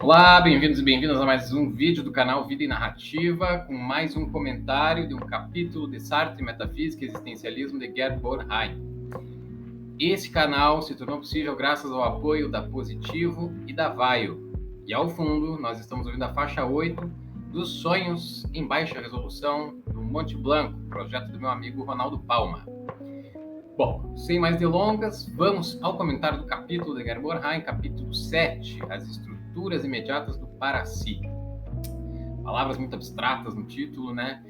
Olá, bem-vindos e bem-vindas a mais um vídeo do canal Vida e Narrativa, com mais um comentário de um capítulo de Sartre, Metafísica e Existencialismo de Gerd Bornheim. Esse canal se tornou possível graças ao apoio da Positivo e da Vaio. E ao fundo, nós estamos ouvindo a faixa 8 dos Sonhos em Baixa Resolução do Monte Blanco, projeto do meu amigo Ronaldo Palma. Bom, sem mais delongas, vamos ao comentário do capítulo de Gerd Bornheim, capítulo 7, as estruturas imediatas do para-si. Palavras muito abstratas no título, né?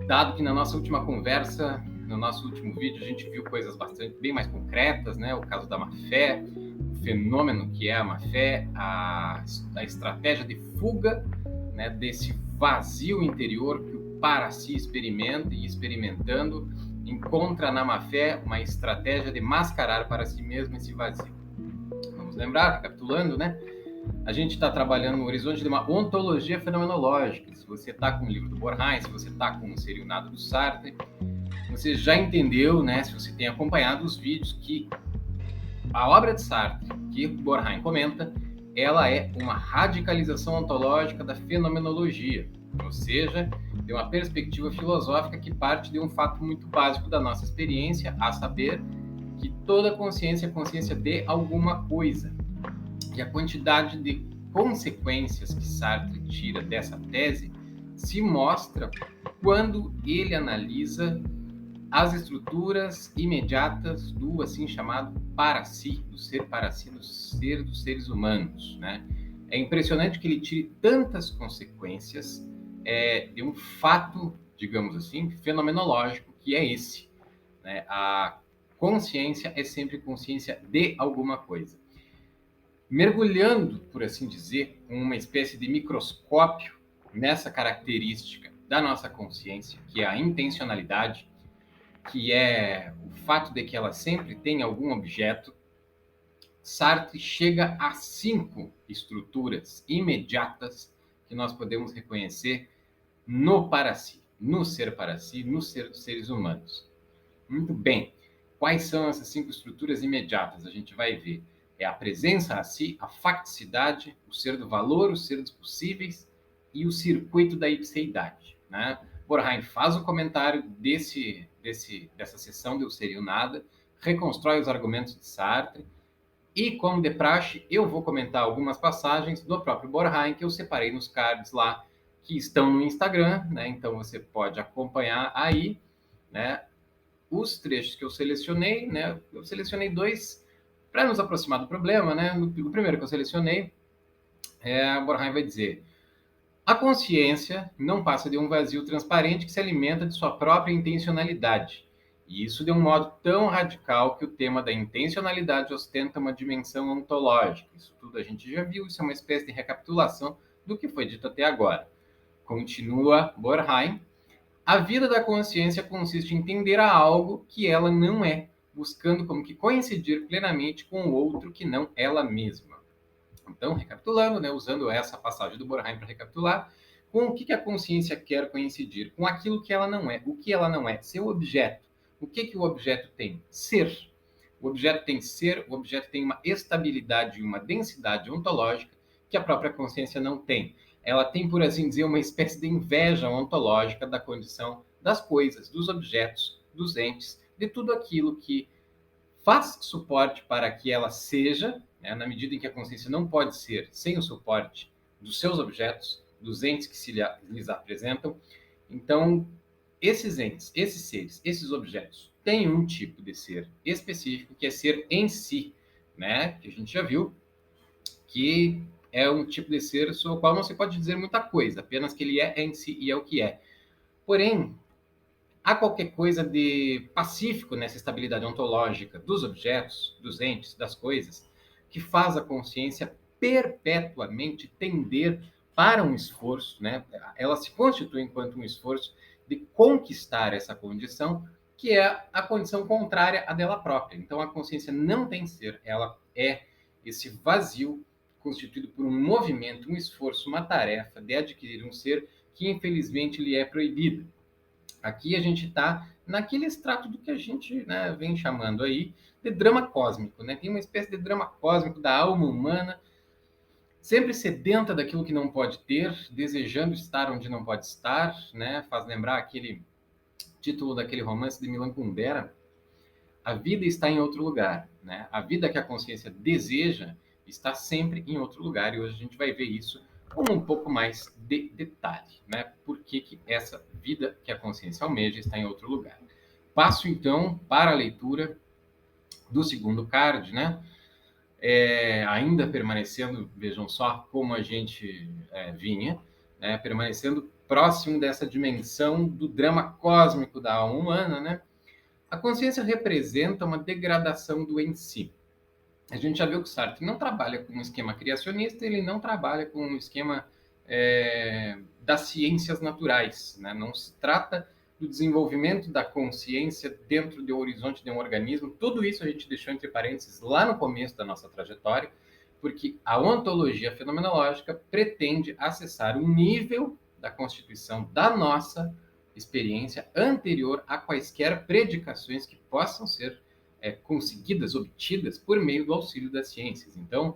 Dado que na nossa última conversa, no nosso último vídeo, a gente viu coisas bem mais concretas, né? O caso da má-fé, o fenômeno que é a má-fé, a estratégia de fuga, né, desse vazio interior que o para-si experimenta e experimentando, encontra na má-fé uma estratégia de mascarar para si mesmo esse vazio. Vamos lembrar, recapitulando, né? A gente está trabalhando no horizonte de uma ontologia fenomenológica. Se você está com o livro do Bornheim, se você está com o Seriunado do Sartre, você já entendeu, né, se você tem acompanhado os vídeos, que a obra de Sartre, que Bornheim comenta, ela é uma radicalização ontológica da fenomenologia, ou seja, de uma perspectiva filosófica que parte de um fato muito básico da nossa experiência, a saber que toda consciência é consciência de alguma coisa. E a quantidade de consequências que Sartre tira dessa tese se mostra quando ele analisa as estruturas imediatas do assim chamado para-si, do ser para-si, do ser dos seres humanos, né? É impressionante que ele tire tantas consequências de um fato, digamos assim, fenomenológico, que é esse, né? A consciência é sempre consciência de alguma coisa. Mergulhando, por assim dizer, uma espécie de microscópio nessa característica da nossa consciência, que é a intencionalidade, que é o fato de que ela sempre tem algum objeto, Sartre chega a 5 estruturas imediatas que nós podemos reconhecer no para-si, no ser para-si, no ser dos seres humanos. Muito bem. Quais são essas 5 estruturas imediatas? A gente vai ver. É a presença a si, a facticidade, o ser do valor, o ser dos possíveis e o circuito da ipseidade, né? Bornheim faz o comentário dessa sessão do Seria o Nada, reconstrói os argumentos de Sartre e, como de praxe, eu vou comentar algumas passagens do próprio Bornheim que eu separei nos cards lá que estão no Instagram, né? Então você pode acompanhar aí, né, os trechos que eu selecionei, né? Eu selecionei 2 para nos aproximar do problema, né? O primeiro que eu selecionei, Bornheim vai dizer: a consciência não passa de um vazio transparente que se alimenta de sua própria intencionalidade. E isso de um modo tão radical que o tema da intencionalidade ostenta uma dimensão ontológica. Isso tudo a gente já viu, isso é uma espécie de recapitulação do que foi dito até agora. Continua Bornheim: a vida da consciência consiste em entender a algo que ela não é, buscando como que coincidir plenamente com o outro que não ela mesma. Então, recapitulando, né, usando essa passagem do Bornheim para recapitular, com o que a consciência quer coincidir? Com aquilo que ela não é. O que ela não é? Seu objeto. O que o objeto tem? Ser. O objeto tem ser, o objeto tem uma estabilidade e uma densidade ontológica que a própria consciência não tem. Ela tem, por assim dizer, uma espécie de inveja ontológica da condição das coisas, dos objetos, dos entes, de tudo aquilo que faz suporte para que ela seja, né, na medida em que a consciência não pode ser sem o suporte dos seus objetos, dos entes que se lhes apresentam. Então, esses entes, esses seres, esses objetos têm um tipo de ser específico, que é ser em si, né? Que a gente já viu que é um tipo de ser sobre o qual não se pode dizer muita coisa, apenas que ele é em si e é o que é. Porém, há qualquer coisa de pacífico nessa estabilidade ontológica dos objetos, dos entes, das coisas, que faz a consciência perpetuamente tender para um esforço, né? Ela se constitui enquanto um esforço de conquistar essa condição, que é a condição contrária à dela própria. Então, a consciência não tem ser, ela é esse vazio constituído por um movimento, um esforço, uma tarefa de adquirir um ser que, infelizmente, lhe é proibido. Aqui a gente está naquele extrato do que a gente, né, vem chamando aí de drama cósmico, né? Tem uma espécie de drama cósmico da alma humana sempre sedenta daquilo que não pode ter, desejando estar onde não pode estar, né? Faz lembrar aquele título daquele romance de Milan Kundera, A Vida Está em Outro Lugar, né? A vida que a consciência deseja está sempre em outro lugar, e hoje a gente vai ver isso com um pouco mais de detalhe, né? Por que que essa vida que a consciência almeja está em outro lugar. Passo, então, para a leitura do segundo card, né? Ainda permanecendo, vejam só como a gente vinha, né? Permanecendo próximo dessa dimensão do drama cósmico da alma humana, né? A consciência representa uma degradação do em si. A gente já viu que o Sartre não trabalha com um esquema criacionista, ele não trabalha com um esquema das ciências naturais, né? Não se trata do desenvolvimento da consciência dentro do horizonte de um organismo. Tudo isso a gente deixou entre parênteses lá no começo da nossa trajetória, porque a ontologia fenomenológica pretende acessar um nível da constituição da nossa experiência anterior a quaisquer predicações que possam ser conseguidas, obtidas por meio do auxílio das ciências. Então,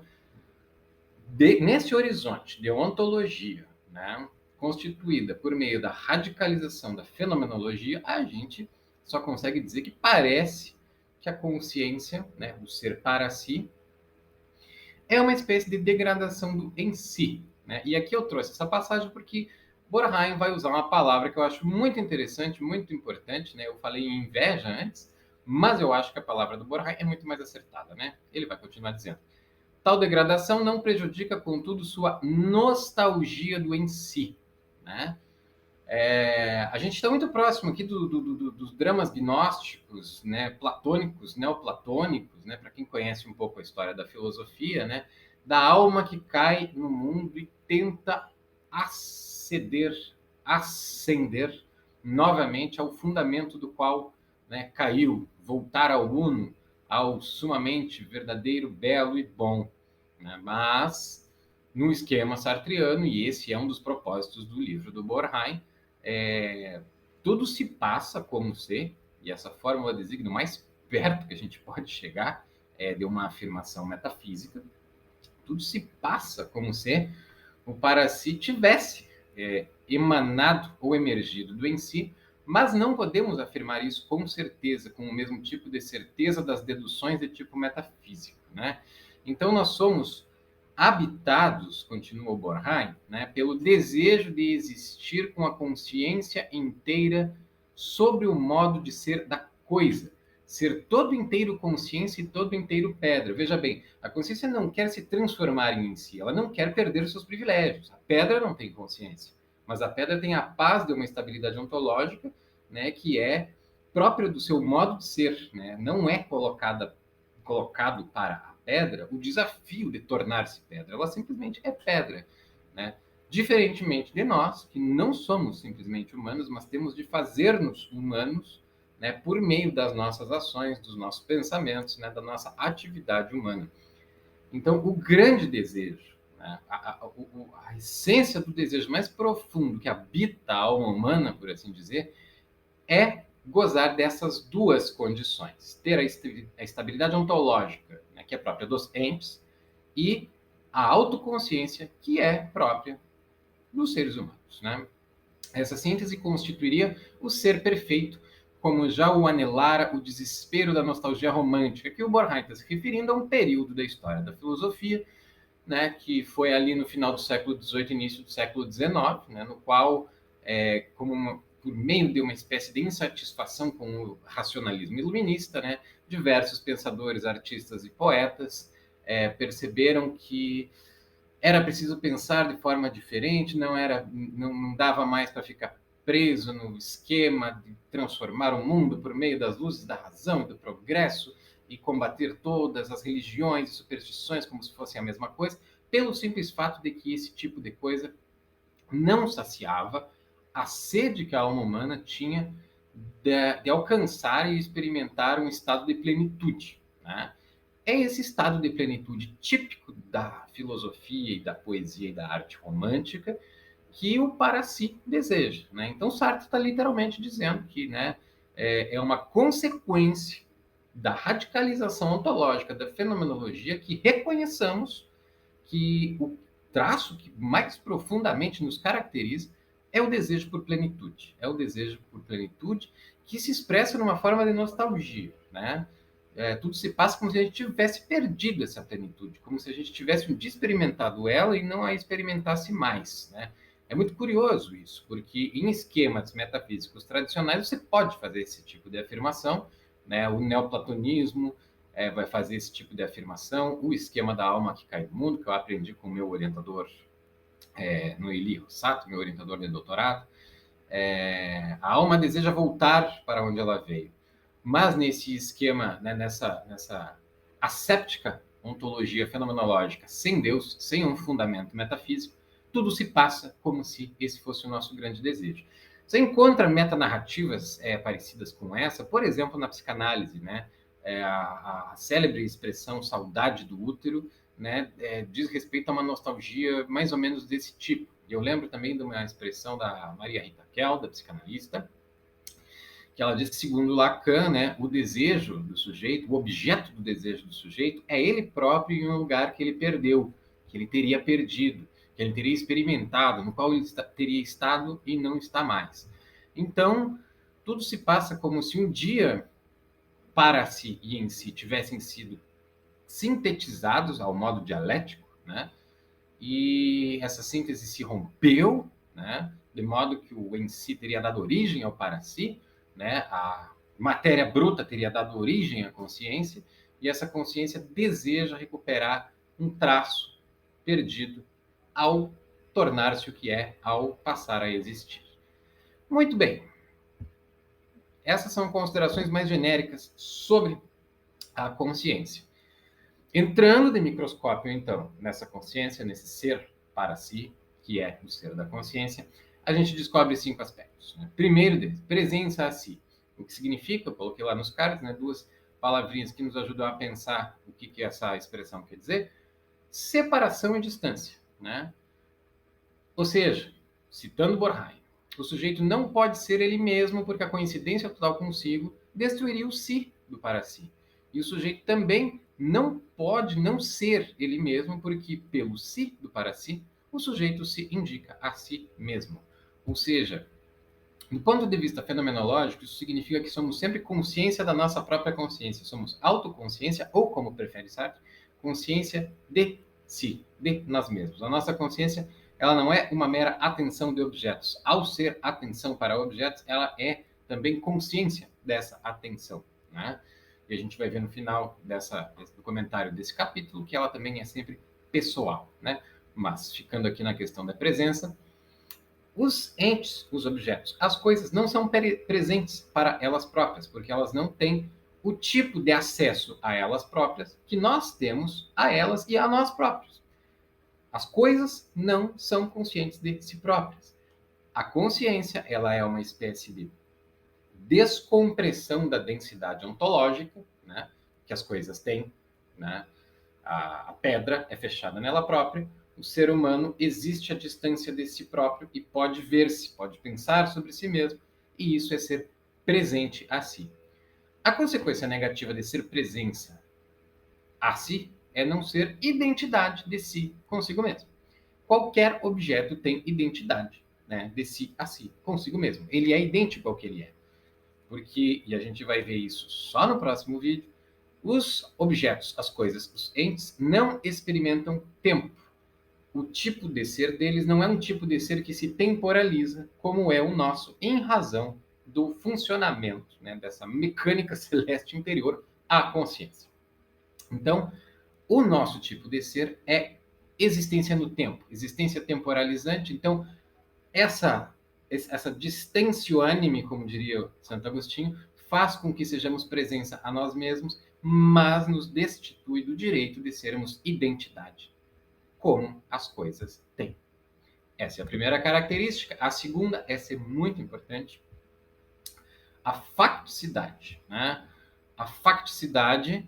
nesse horizonte de ontologia, né, constituída por meio da radicalização da fenomenologia, a gente só consegue dizer que parece que a consciência, né, o ser para si, é uma espécie de degradação do em si. Né? E aqui eu trouxe essa passagem porque Borheim vai usar uma palavra que eu acho muito interessante, muito importante. Né? Eu falei em inveja antes, mas eu acho que a palavra do Borheim é muito mais acertada. Né? Ele vai continuar dizendo: tal degradação não prejudica, contudo, sua nostalgia do em si. Né? A gente está muito próximo aqui dos dramas gnósticos, né, platônicos, neoplatônicos, né, para quem conhece um pouco a história da filosofia, né, da alma que cai no mundo e tenta ascender novamente ao fundamento do qual, né, caiu, voltar ao uno, ao sumamente verdadeiro, belo e bom. Né, mas no esquema sartriano, e esse é um dos propósitos do livro do Borheim, tudo se passa como se, e essa fórmula designa o mais perto que a gente pode chegar de uma afirmação metafísica, tudo se passa como se o para si tivesse emanado ou emergido do em si, mas não podemos afirmar isso com certeza, com o mesmo tipo de certeza das deduções de tipo metafísico. Né? Então, nós somos habitados, continua o Borheim, né, pelo desejo de existir com a consciência inteira sobre o modo de ser da coisa, ser todo inteiro consciência e todo inteiro pedra. Veja bem, a consciência não quer se transformar em si, ela não quer perder os seus privilégios. A pedra não tem consciência, mas a pedra tem a paz de uma estabilidade ontológica, né, que é própria do seu modo de ser, né, não é colocado para pedra o desafio de tornar-se pedra. Ela simplesmente é pedra, né? Diferentemente de nós, que não somos simplesmente humanos, mas temos de fazer-nos humanos, né, por meio das nossas ações, dos nossos pensamentos, né, da nossa atividade humana. Então, o grande desejo, né, a essência do desejo mais profundo que habita a alma humana, por assim dizer, é gozar dessas duas condições: ter a estabilidade ontológica, né, que é própria dos entes, e a autoconsciência, que é própria dos seres humanos. Né? Essa síntese constituiria o ser perfeito, como já o anelara o desespero da nostalgia romântica, que o Borheim está se referindo a um período da história da filosofia, né, que foi ali no final do século XVIII, início do século XIX, né, no qual, por meio de uma espécie de insatisfação com o racionalismo iluminista, né, diversos pensadores, artistas e poetas perceberam que era preciso pensar de forma diferente, não dava mais para ficar preso no esquema de transformar o mundo por meio das luzes da razão e do progresso e combater todas as religiões e superstições como se fossem a mesma coisa, pelo simples fato de que esse tipo de coisa não saciava a sede que a alma humana tinha de alcançar e experimentar um estado de plenitude. Né? É esse estado de plenitude típico da filosofia e da poesia e da arte romântica que o para si deseja. Né? Então, Sartre está literalmente dizendo que, né, é uma consequência da radicalização ontológica da fenomenologia que reconheçamos que traço que mais profundamente nos caracteriza é o desejo por plenitude. É o desejo por plenitude que se expressa numa forma de nostalgia, né? Tudo se passa como se a gente tivesse perdido essa plenitude, como se a gente tivesse um dia experimentado ela e não a experimentasse mais, né? É muito curioso isso, porque em esquemas metafísicos tradicionais você pode fazer esse tipo de afirmação, né? O neoplatonismo vai fazer esse tipo de afirmação, o esquema da alma que cai do mundo, que eu aprendi com o meu orientador no Eli Rossato, meu orientador de doutorado. A alma deseja voltar para onde ela veio. Mas nesse esquema, né, nessa asséptica ontologia fenomenológica, sem Deus, sem um fundamento metafísico, tudo se passa como se esse fosse o nosso grande desejo. Você encontra metanarrativas parecidas com essa, por exemplo, na psicanálise, né? A célebre expressão saudade do útero, né, diz respeito a uma nostalgia mais ou menos desse tipo. E eu lembro também de uma expressão da Maria Rita Kell, da psicanalista, que ela diz que, segundo Lacan, né, o desejo do sujeito, o objeto do desejo do sujeito, é ele próprio em um lugar que ele perdeu, que ele teria perdido, que ele teria experimentado, no qual ele teria estado e não está mais. Então, tudo se passa como se um dia, para si e em si, tivessem sido sintetizados ao modo dialético, né? E essa síntese se rompeu, né? De modo que o em si teria dado origem ao para si, né? A matéria bruta teria dado origem à consciência, e essa consciência deseja recuperar um traço perdido ao tornar-se o que é, ao passar a existir. Muito bem. Essas são considerações mais genéricas sobre a consciência. Entrando de microscópio, então, nessa consciência, nesse ser para si, que é o ser da consciência, a gente descobre 5 aspectos. Né? Primeiro deles, presença a si. O que significa, eu coloquei lá nos cards, né, 2 palavrinhas que nos ajudam a pensar o que essa expressão quer dizer. Separação e distância. Né? Ou seja, citando Borheim, o sujeito não pode ser ele mesmo porque a coincidência total consigo destruiria o si do para si. E o sujeito também não pode não ser ele mesmo porque, pelo si do para si, o sujeito se indica a si mesmo. Ou seja, do ponto de vista fenomenológico, isso significa que somos sempre consciência da nossa própria consciência. Somos autoconsciência, ou como prefere Sartre, consciência de si, de nós mesmos. A nossa consciência, ela não é uma mera atenção de objetos. Ao ser atenção para objetos, ela é também consciência dessa atenção, né? E a gente vai ver no final do comentário desse capítulo que ela também é sempre pessoal, né? Mas, ficando aqui na questão da presença, os entes, os objetos, as coisas não são presentes para elas próprias, porque elas não têm o tipo de acesso a elas próprias que nós temos a elas e a nós próprios. As coisas não são conscientes de si próprias. A consciência, ela é uma espécie de descompressão da densidade ontológica, né, que as coisas têm, né? A pedra é fechada nela própria, o ser humano existe à distância de si próprio e pode ver-se, pode pensar sobre si mesmo, e isso é ser presente a si. A consequência negativa de ser presença a si é não ser identidade de si consigo mesmo. Qualquer objeto tem identidade, né, de si a si, consigo mesmo. Ele é idêntico ao que ele é. Porque, e a gente vai ver isso só no próximo vídeo, os objetos, as coisas, os entes não experimentam tempo. O tipo de ser deles não é um tipo de ser que se temporaliza, como é o nosso, em razão do funcionamento, né, dessa mecânica celeste interior à consciência. Então, o nosso tipo de ser é existência no tempo, existência temporalizante. Então, essa distância anime, como diria Santo Agostinho, faz com que sejamos presença a nós mesmos, mas nos destitui do direito de sermos identidade, como as coisas têm. Essa é a primeira característica. A segunda, essa é muito importante, a facticidade. Né? A facticidade,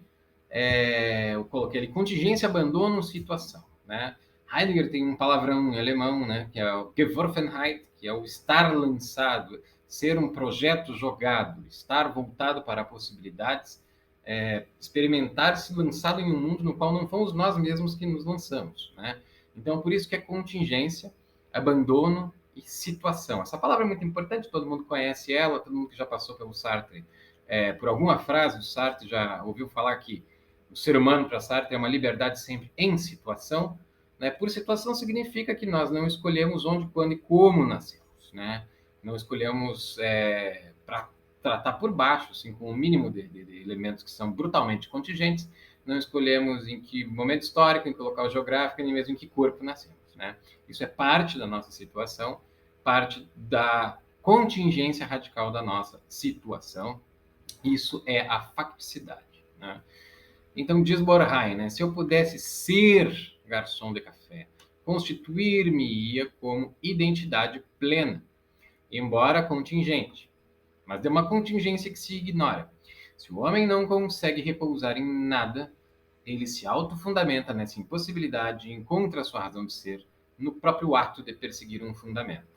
eu coloquei ali, contingência, abandono, situação. Né? Heidegger tem um palavrão em alemão, né, que é o Geworfenheit, que é o estar lançado, ser um projeto jogado, estar voltado para possibilidades, experimentar-se lançado em um mundo no qual não fomos nós mesmos que nos lançamos. Né? Então, por isso que é contingência, abandono e situação. Essa palavra é muito importante, todo mundo conhece ela, todo mundo que já passou pelo Sartre, por alguma frase do Sartre já ouviu falar que o ser humano, para Sartre, é uma liberdade sempre em situação. Né? Por situação significa que nós não escolhemos onde, quando e como nascemos. Né? Não escolhemos para tratar por baixo, assim, com o mínimo de elementos que são brutalmente contingentes, não escolhemos em que momento histórico, em que local geográfico, nem mesmo em que corpo nascemos. Né? Isso é parte da nossa situação, parte da contingência radical da nossa situação. Isso é a facticidade. Né? Então, diz Borheim, né, se eu pudesse ser garçom de café, constituir-me-ia como identidade plena, embora contingente, mas de uma contingência que se ignora. Se o homem não consegue repousar em nada, ele se autofundamenta nessa impossibilidade e encontra a sua razão de ser no próprio ato de perseguir um fundamento.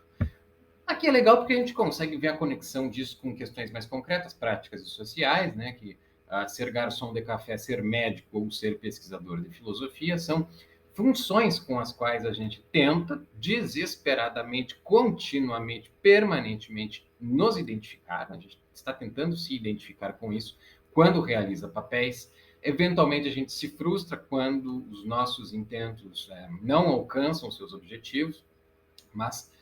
Aqui é legal porque a gente consegue ver a conexão disso com questões mais concretas, práticas e sociais, né? Que ser garçom de café, ser médico ou ser pesquisador de filosofia são funções com as quais a gente tenta desesperadamente, continuamente, permanentemente nos identificar. A gente está tentando se identificar com isso quando realiza papéis. Eventualmente a gente se frustra quando os nossos intentos não alcançam seus objetivos, mas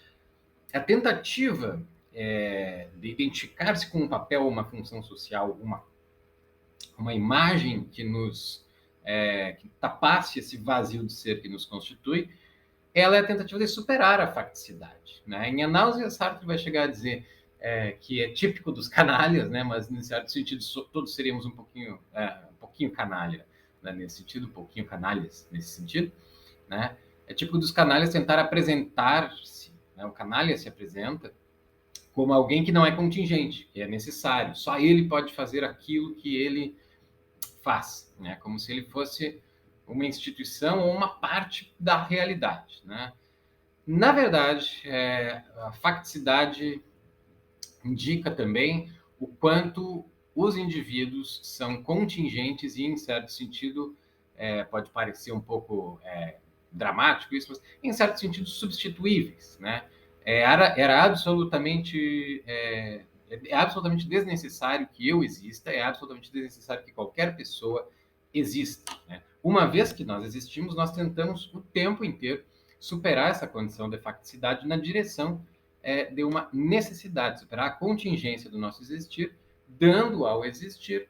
a tentativa de identificar-se com um papel, uma função social, uma imagem que nos que tapasse esse vazio de ser que nos constitui, ela é a tentativa de superar a facticidade. Né? Em Anáusia, Sartre vai chegar a dizer que é típico dos canalhas, né? Mas, em certo sentido, todos seríamos um pouquinho canalha, né? Nesse sentido, um pouquinho canalhas, nesse sentido. Né? É típico dos canalhas tentar apresentar-se, né? O canalha se apresenta como alguém que não é contingente, que é necessário. Só ele pode fazer aquilo que ele faz, né? Como se ele fosse uma instituição ou uma parte da realidade, né? Na verdade, a facticidade indica também o quanto os indivíduos são contingentes e, em certo sentido, pode parecer um pouco dramático isso, mas, em certo sentido, substituíveis, né? Era absolutamente é absolutamente desnecessário que eu exista, é absolutamente desnecessário que qualquer pessoa exista. Né? Uma vez que nós existimos, nós tentamos o tempo inteiro superar essa condição de facticidade na direção de uma necessidade, superar a contingência do nosso existir, dando ao existir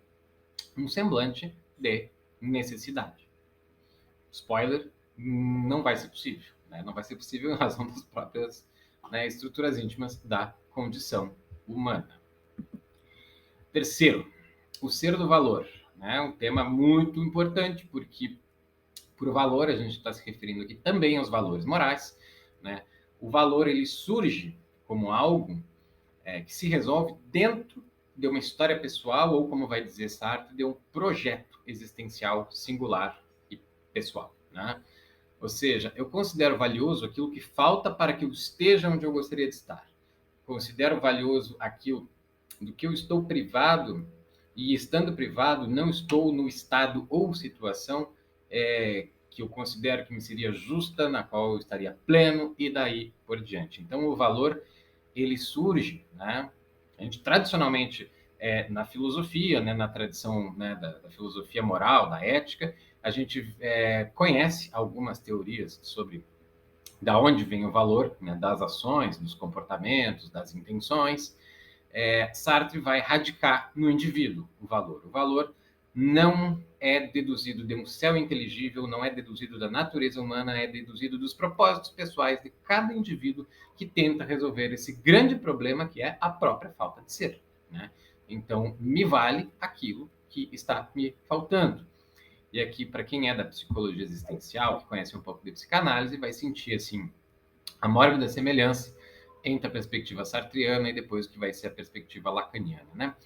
um semblante de necessidade. Spoiler, não vai ser possível. Né? Não vai ser possível em razão das próprias estruturas íntimas da condição humana. Terceiro, o ser do valor. Né? Um tema muito importante, porque por valor a gente está se referindo aqui também aos valores morais. Né? O valor ele surge como algo que se resolve dentro de uma história pessoal ou, como vai dizer Sartre, de um projeto existencial singular e pessoal. Né? Ou seja, eu considero valioso aquilo que falta para que eu esteja onde eu gostaria de estar. Considero valioso aquilo do que eu estou privado e, estando privado, não estou no estado ou situação que eu considero que me seria justa, na qual eu estaria pleno e daí por diante. Então, o valor ele surge, né? A gente tradicionalmente na filosofia, né, na tradição né, da filosofia moral, da ética, a gente conhece algumas teorias sobre da onde vem o valor né, das ações, dos comportamentos, das intenções. Sartre vai radicar no indivíduo o valor. O valor não é deduzido de um céu inteligível, não é deduzido da natureza humana, é deduzido dos propósitos pessoais de cada indivíduo que tenta resolver esse grande problema que é a própria falta de ser. Né? Então, me vale aquilo que está me faltando. E aqui, para quem é da psicologia existencial, que conhece um pouco de psicanálise, vai sentir assim a mórbida semelhança entre a perspectiva sartriana e depois o que vai ser a perspectiva lacaniana, né?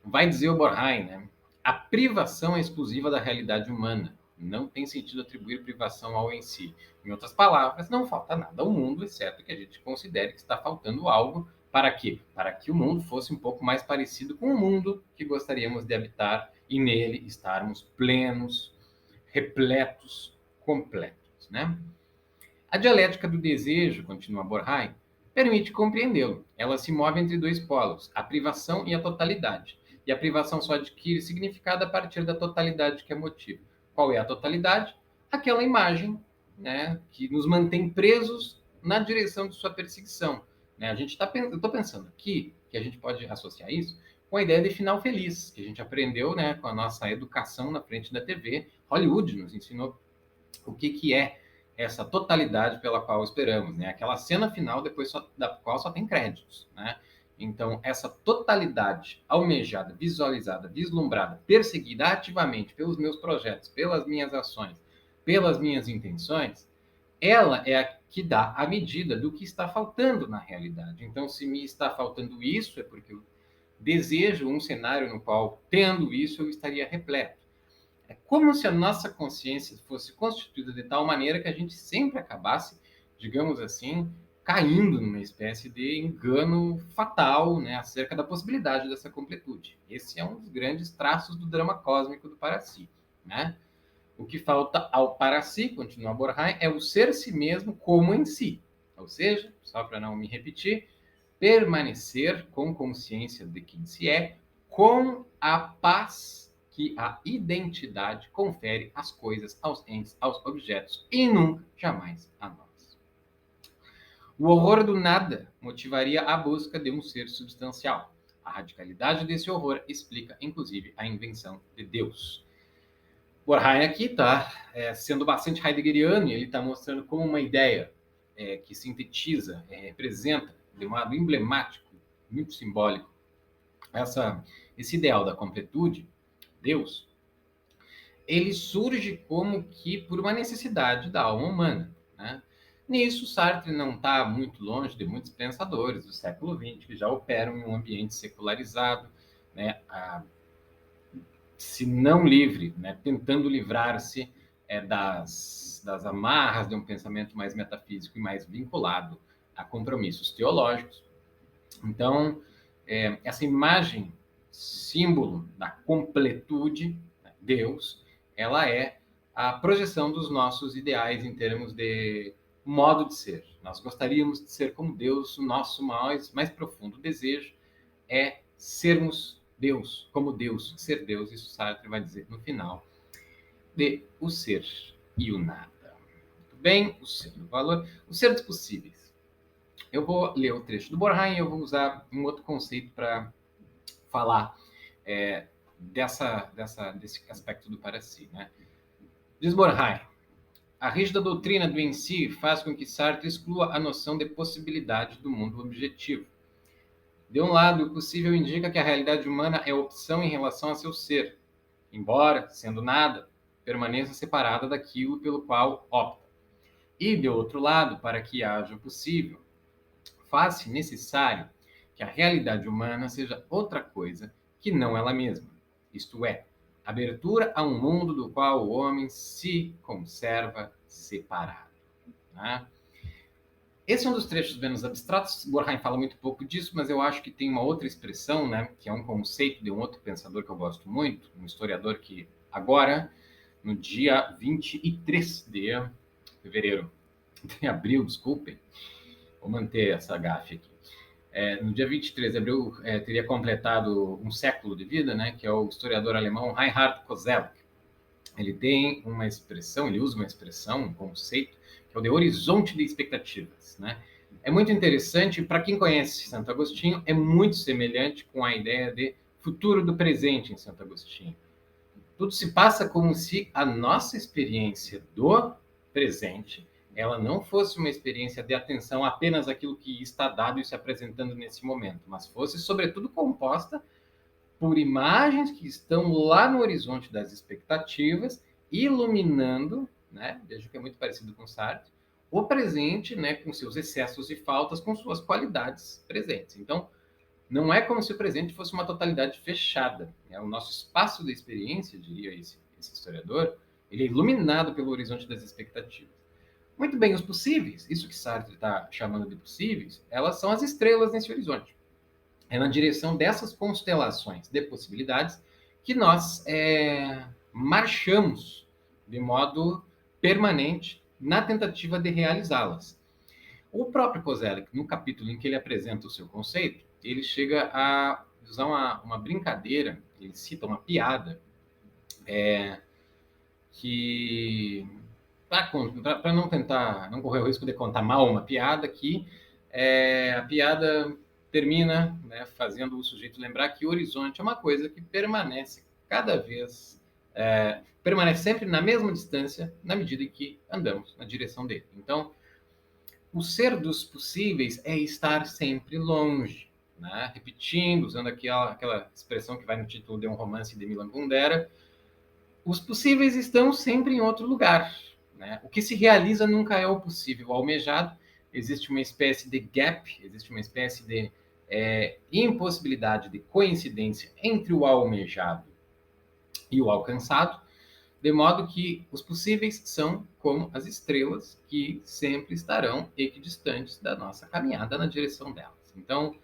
Vai dizer o Borheim, né? A privação é exclusiva da realidade humana. Não tem sentido atribuir privação ao em si. Em outras palavras, não falta nada ao mundo, exceto que a gente considere que está faltando algo. Para quê? Para que o mundo fosse um pouco mais parecido com o mundo que gostaríamos de habitar e nele estarmos plenos, repletos, completos, né? A dialética do desejo, continua Borheim, permite compreendê-lo. Ela se move entre dois polos, a privação e a totalidade. E a privação só adquire significado a partir da totalidade que é motivo. Qual é a totalidade? Aquela imagem, né, que nos mantém presos na direção de sua perseguição. Né? Eu estou pensando aqui que a gente pode associar isso com a ideia de final feliz, que a gente aprendeu, né, com a nossa educação na frente da TV. Hollywood nos ensinou o que é essa totalidade pela qual esperamos, né? Aquela cena final depois da qual só tem créditos, né? Então, essa totalidade almejada, visualizada, vislumbrada, perseguida ativamente pelos meus projetos, pelas minhas ações, pelas minhas intenções, ela é a que dá a medida do que está faltando na realidade. Então, se me está faltando isso, é porque eu desejo um cenário no qual, tendo isso, eu estaria repleto. É como se a nossa consciência fosse constituída de tal maneira que a gente sempre acabasse, digamos assim, caindo numa espécie de engano fatal, né, acerca da possibilidade dessa completude. Esse é um dos grandes traços do drama cósmico do Paraci, né? O que falta ao Paraci, continua Borheim, é o ser-se mesmo como em si. Ou seja, só para não me repetir, permanecer com consciência de quem se é, com a paz que a identidade confere às coisas, aos entes, aos objetos, e nunca, jamais a nós. O horror do nada motivaria a busca de um ser substancial. A radicalidade desse horror explica, inclusive, a invenção de Deus. Borheim aqui está sendo bastante heideggeriano e ele está mostrando como uma ideia que sintetiza, representa de modo emblemático, muito simbólico, esse ideal da completude, Deus, ele surge como que por uma necessidade da alma humana. Né? Nisso, Sartre não está muito longe de muitos pensadores do século XX que já operam em um ambiente secularizado, né? Se não livre, né? Tentando livrar-se das amarras de um pensamento mais metafísico e mais vinculado a compromissos teológicos. Então, essa imagem, símbolo da completude, né, Deus, ela é a projeção dos nossos ideais em termos de modo de ser. Nós gostaríamos de ser como Deus, o nosso mais profundo desejo é sermos Deus, como Deus, ser Deus, isso Sartre vai dizer no final, de o ser e o nada. Muito bem, o ser e o valor, o ser dos possíveis. Eu vou ler o trecho do Borheim e eu vou usar um outro conceito para falar desse aspecto do para si. Né? Diz Borheim, a rígida doutrina do em si faz com que Sartre exclua a noção de possibilidade do mundo objetivo. De um lado, o possível indica que a realidade humana é opção em relação a seu ser, embora, sendo nada, permaneça separada daquilo pelo qual opta. E, de outro lado, para que haja o possível, faz-se necessário que a realidade humana seja outra coisa que não ela mesma, isto é, abertura a um mundo do qual o homem se conserva separado. Né? Esse é um dos trechos menos abstratos. Borheim fala muito pouco disso, mas eu acho que tem uma outra expressão, né, que é um conceito de um outro pensador que eu gosto muito, um historiador que agora, no dia 23 de fevereiro, de abril, desculpem, vou manter essa gafe aqui. No dia 23 de abril, teria completado um século de vida, né, que é o historiador alemão Reinhard Koselleck. Ele tem uma expressão, ele usa uma expressão, um conceito, que é o de horizonte de expectativas. Né? É muito interessante, para quem conhece Santo Agostinho, é muito semelhante com a ideia de futuro do presente em Santo Agostinho. Tudo se passa como se a nossa experiência do presente ela não fosse uma experiência de atenção apenas àquilo que está dado e se apresentando nesse momento, mas fosse, sobretudo, composta por imagens que estão lá no horizonte das expectativas, iluminando, né, vejo que é muito parecido com Sartre, o presente, né, com seus excessos e faltas, com suas qualidades presentes. Então, não é como se o presente fosse uma totalidade fechada. Né? O nosso espaço de experiência, diria esse historiador, ele é iluminado pelo horizonte das expectativas. Muito bem, os possíveis, isso que Sartre está chamando de possíveis, elas são as estrelas nesse horizonte. É na direção dessas constelações de possibilidades que nós marchamos de modo permanente, na tentativa de realizá-las. O próprio Kozelek, no capítulo em que ele apresenta o seu conceito, ele chega a usar uma brincadeira, ele cita uma piada, que, para não correr o risco de contar mal uma piada aqui, a piada termina, né, fazendo o sujeito lembrar que o horizonte é uma coisa que permanece cada vez, permanece sempre na mesma distância na medida em que andamos na direção dele. Então, o ser dos possíveis é estar sempre longe, né? Repetindo, usando aquela expressão que vai no título de um romance de Milan Kundera, os possíveis estão sempre em outro lugar, né? O que se realiza nunca é o possível, o almejado. Existe uma espécie de gap, existe uma espécie de impossibilidade de coincidência entre o almejado e o alcançado, de modo que os possíveis são como as estrelas que sempre estarão equidistantes da nossa caminhada na direção delas. Então,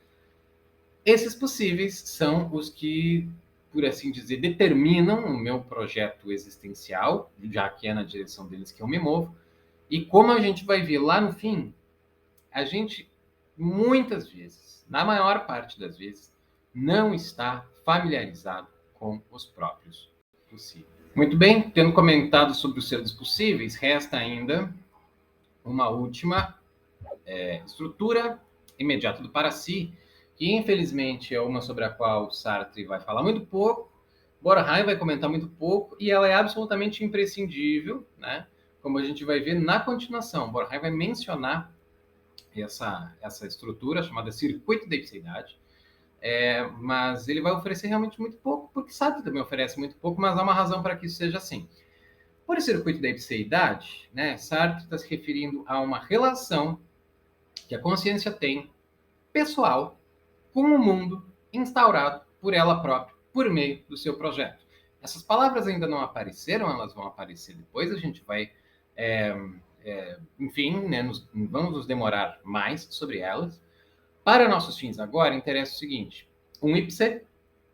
esses possíveis são os que, por assim dizer, determinam o meu projeto existencial, já que é na direção deles que eu me movo. E como a gente vai ver lá no fim, a gente, muitas vezes, na maior parte das vezes, não está familiarizado com os próprios possíveis. Muito bem, tendo comentado sobre o ser dos possíveis, resta ainda uma última estrutura imediata do para si, que infelizmente é uma sobre a qual Sartre vai falar muito pouco, Borheim vai comentar muito pouco, e ela é absolutamente imprescindível, né? Como a gente vai ver na continuação. Borheim vai mencionar essa estrutura chamada circuito da ipseidade, mas ele vai oferecer realmente muito pouco, porque Sartre também oferece muito pouco, mas há uma razão para que isso seja assim. Por esse circuito da ipseidade, né, Sartre está se referindo a uma relação que a consciência tem, pessoal, com o mundo instaurado por ela própria, por meio do seu projeto. Essas palavras ainda não apareceram, elas vão aparecer depois, a gente vai, enfim, né, vamos nos demorar mais sobre elas. Para nossos fins agora, interessa o seguinte: um ipse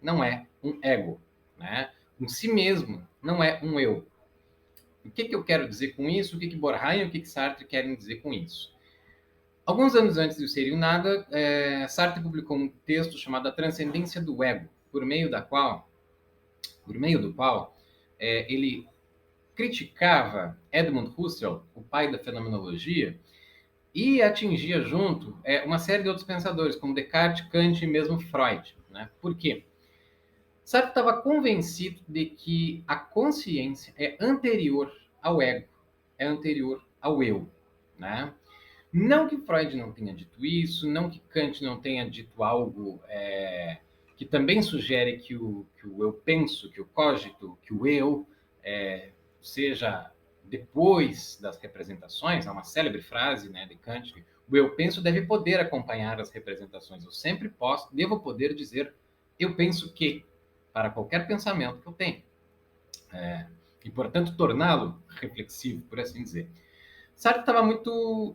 não é um ego, né? Um si mesmo não é um eu. O que eu quero dizer com isso? O que Borheim e o que Sartre querem dizer com isso? Alguns anos antes de O Ser e o Nada, Sartre publicou um texto chamado A Transcendência do Ego, por meio do qual ele criticava Edmund Husserl, o pai da fenomenologia, e atingia junto uma série de outros pensadores, como Descartes, Kant e mesmo Freud. Né? Por quê? Sartre estava convencido de que a consciência é anterior ao ego, é anterior ao eu. Né? Não que Freud não tenha dito isso, não que Kant não tenha dito algo que também sugere que o eu penso, que o cogito, que o eu seja depois das representações. Há uma célebre frase, né, de Kant: o eu penso deve poder acompanhar as representações. Eu sempre devo poder dizer eu penso que, para qualquer pensamento que eu tenha. E, portanto, torná-lo reflexivo, por assim dizer. Sartre estava muito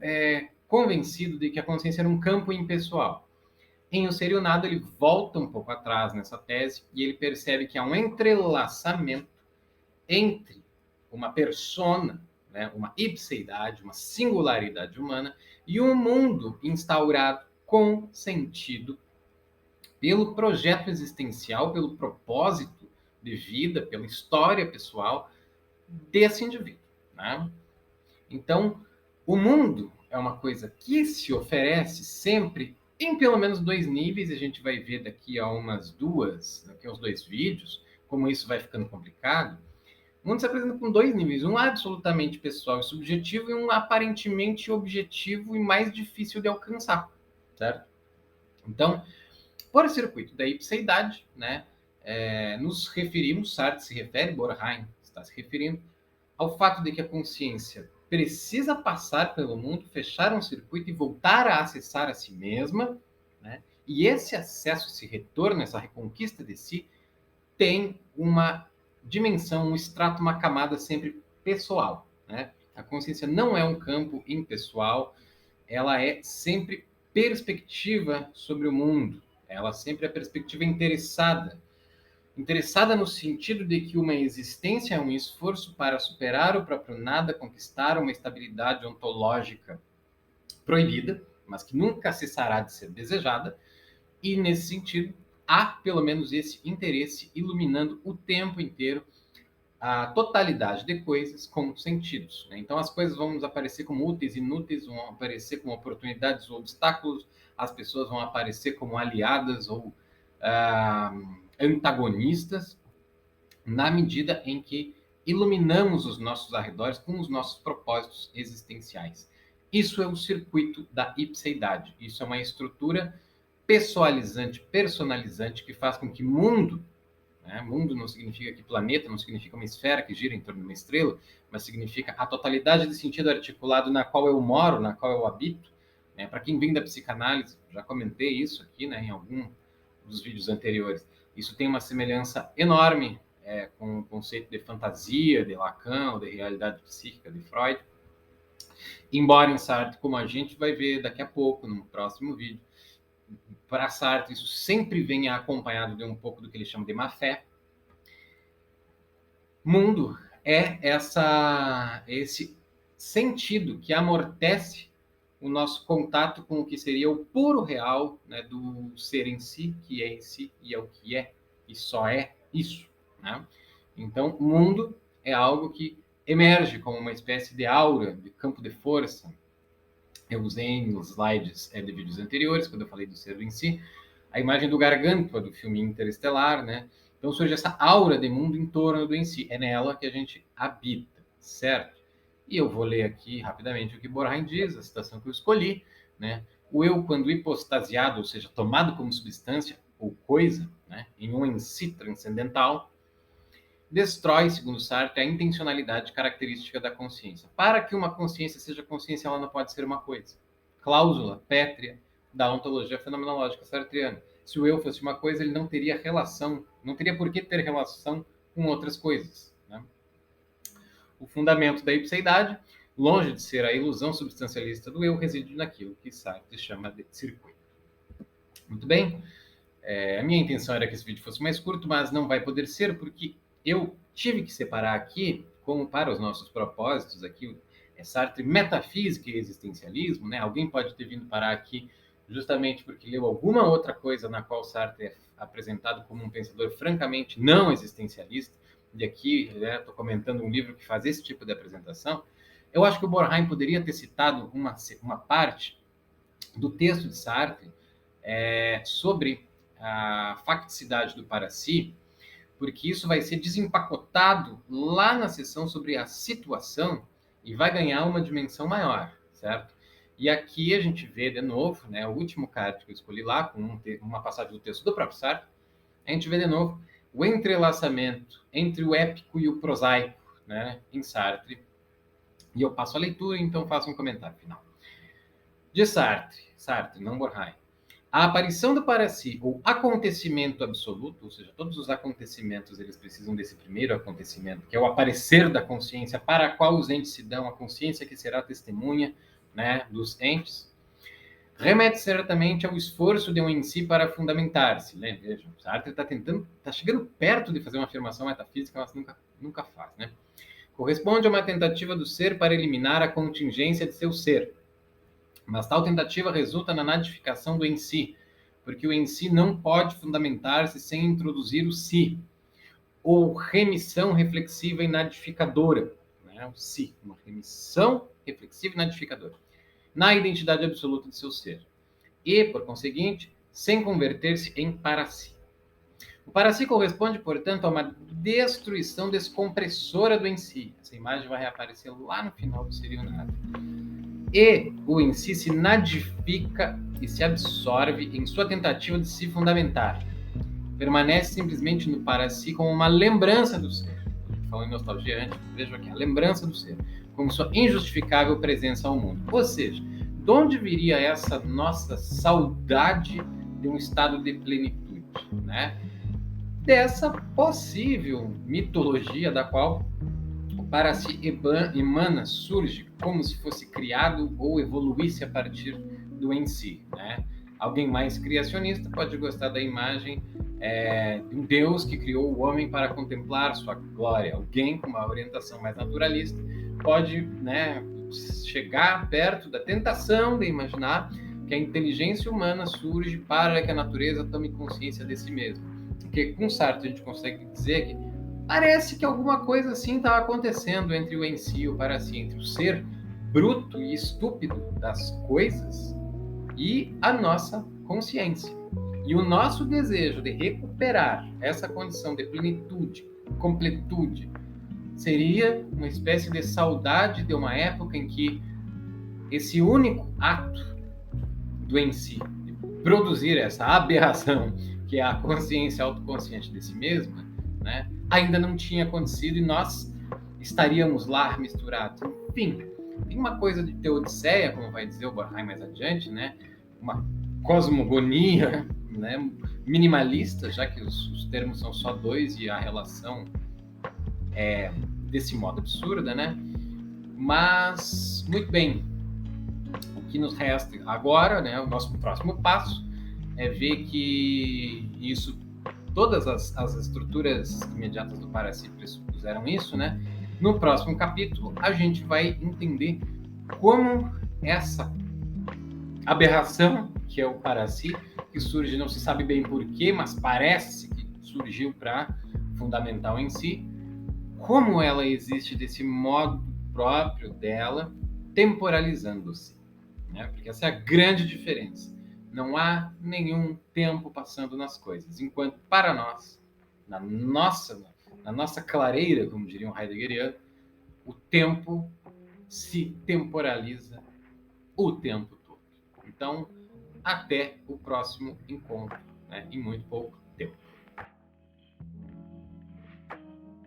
convencido de que a consciência era um campo impessoal. Em O Ser e o Nada, ele volta um pouco atrás nessa tese e ele percebe que há um entrelaçamento entre uma persona, né, uma ipseidade, uma singularidade humana, e um mundo instaurado com sentido pelo projeto existencial, pelo propósito de vida, pela história pessoal desse indivíduo. Né? Então, o mundo é uma coisa que se oferece sempre em pelo menos dois níveis, e a gente vai ver daqui a uns dois vídeos, como isso vai ficando complicado. O mundo se apresenta com dois níveis, um absolutamente pessoal e subjetivo e um aparentemente objetivo e mais difícil de alcançar, certo? Então, por esse circuito da ipseidade, né, nos referimos, Sartre se refere, Borheim está se referindo, ao fato de que a consciência precisa passar pelo mundo, fechar um circuito e voltar a acessar a si mesma, né? E esse acesso, esse retorno, essa reconquista de si, tem uma dimensão, um extrato, uma camada sempre pessoal, né? A consciência não é um campo impessoal, ela é sempre perspectiva sobre o mundo, ela sempre é perspectiva interessada. interessada no sentido de que uma existência é um esforço para superar o próprio nada, conquistar uma estabilidade ontológica proibida, mas que nunca cessará de ser desejada, e nesse sentido há pelo menos esse interesse iluminando o tempo inteiro a totalidade de coisas com sentidos, né? Então as coisas vão nos aparecer como úteis e inúteis, vão aparecer como oportunidades ou obstáculos, as pessoas vão aparecer como aliadas ou antagonistas, na medida em que iluminamos os nossos arredores com os nossos propósitos existenciais. Isso é o circuito da ipseidade. Isso é uma estrutura pessoalizante, personalizante, que faz com que mundo, né? Mundo não significa que planeta, não significa uma esfera que gira em torno de uma estrela, mas significa a totalidade de sentido articulado na qual eu moro, na qual eu habito. Né? Para quem vem da psicanálise, já comentei isso aqui, né, em algum dos vídeos anteriores. Isso tem uma semelhança enorme com o conceito de fantasia, de Lacan, ou de realidade psíquica, de Freud. Embora em Sartre, como a gente vai ver daqui a pouco, no próximo vídeo, para Sartre isso sempre vem acompanhado de um pouco do que ele chama de má-fé. Mundo é esse sentido que amortece o nosso contato com o que seria o puro real, né, do ser em si, que é em si e é o que é, e só é isso. Né? Então, o mundo é algo que emerge como uma espécie de aura, de campo de força. Eu usei nos slides de vídeos anteriores, quando eu falei do ser em si, a imagem do Gargantua, do filme Interestelar, né? Então surge essa aura de mundo em torno do em si. É nela que a gente habita, certo? E eu vou ler aqui rapidamente o que Borheim diz, a citação que eu escolhi, né? O eu, quando hipostasiado, ou seja, tomado como substância ou coisa, né, em um em si transcendental, destrói, segundo Sartre, a intencionalidade característica da consciência. Para que uma consciência seja consciência, ela não pode ser uma coisa. Cláusula pétrea da ontologia fenomenológica sartreana. Se o eu fosse uma coisa, ele não teria relação, não teria por que ter relação com outras coisas. Né? O fundamento da ipseidade, longe de ser a ilusão substancialista do eu, reside naquilo que Sartre chama de circuito. Muito bem. A minha intenção era que esse vídeo fosse mais curto, mas não vai poder ser, porque eu tive que separar aqui, como para os nossos propósitos, aqui Sartre, metafísica e existencialismo, né? Alguém pode ter vindo parar aqui justamente porque leu alguma outra coisa na qual Sartre é apresentado como um pensador francamente não existencialista, e aqui estou comentando um livro que faz esse tipo de apresentação. Eu acho que o Borheim poderia ter citado uma parte do texto de Sartre sobre a facticidade do para si, porque isso vai ser desempacotado lá na sessão sobre a situação e vai ganhar uma dimensão maior, certo? E aqui a gente vê de novo, né, o último card que eu escolhi lá, com uma passagem do texto do próprio Sartre, a gente vê de novo o entrelaçamento entre o épico e o prosaico, né, em Sartre. E eu passo a leitura, então faço um comentário final. De Sartre, não Borheim. A aparição do para si, ou acontecimento absoluto, ou seja, todos os acontecimentos eles precisam desse primeiro acontecimento, que é o aparecer da consciência, para a qual os entes se dão, a consciência que será testemunha, né, dos entes, remete certamente ao esforço de um em si para fundamentar-se. Né? Vejam, Sartre está chegando perto de fazer uma afirmação metafísica, mas nunca faz. Né? Corresponde a uma tentativa do ser para eliminar a contingência de seu ser. Mas tal tentativa resulta na nadificação do em si, porque o em si não pode fundamentar-se sem introduzir o si, ou remissão reflexiva e nadificadora. Né? O si, uma remissão reflexiva e nadificadora, na identidade absoluta de seu ser. E, por conseguinte, sem converter-se em para si. O para si corresponde, portanto, a uma destruição descompressora do em si. Essa imagem vai reaparecer lá no final do Seria o Nada. E o em si se nadifica e se absorve em sua tentativa de se fundamentar. Permanece simplesmente no para si como uma lembrança do ser. Falando em nostalgia antes, vejo aqui, a lembrança do ser, como sua injustificável presença ao mundo. Ou seja, de onde viria essa nossa saudade de um estado de plenitude, né? Dessa possível mitologia da qual o para si emana, surge como se fosse criado ou evoluísse a partir do em si, né? Alguém mais criacionista pode gostar da imagem de um Deus que criou o homem para contemplar sua glória. Alguém com uma orientação mais naturalista pode, né, chegar perto da tentação de imaginar que a inteligência humana surge para que a natureza tome consciência de si mesma. Porque com Sartre a gente consegue dizer que parece que alguma coisa assim está acontecendo entre o em si e o para si, entre o ser bruto e estúpido das coisas e a nossa consciência. E o nosso desejo de recuperar essa condição de plenitude, completude, seria uma espécie de saudade de uma época em que esse único ato do em si, de produzir essa aberração, que é a consciência autoconsciente de si mesma, né, ainda não tinha acontecido e nós estaríamos lá misturados. Enfim, tem uma coisa de teodiceia, como vai dizer o Bornheim mais adiante, né, uma cosmogonia, né, minimalista, já que os termos são só dois e a relação é desse modo absurda, né? Mas, muito bem, o que nos resta agora, né, o nosso próximo passo é ver que isso, todas as estruturas imediatas do para-si pressupuseram isso, né? No próximo capítulo, a gente vai entender como essa aberração, que é o para-si, que surge, não se sabe bem porquê, mas parece que surgiu para fundamentar o em si, como ela existe desse modo próprio dela, temporalizando-se, né? Porque essa é a grande diferença. Não há nenhum tempo passando nas coisas, enquanto para nós, na nossa clareira, como diriam heideggeriano, o tempo se temporaliza o tempo todo. Então, até o próximo encontro, né? Em muito pouco tempo.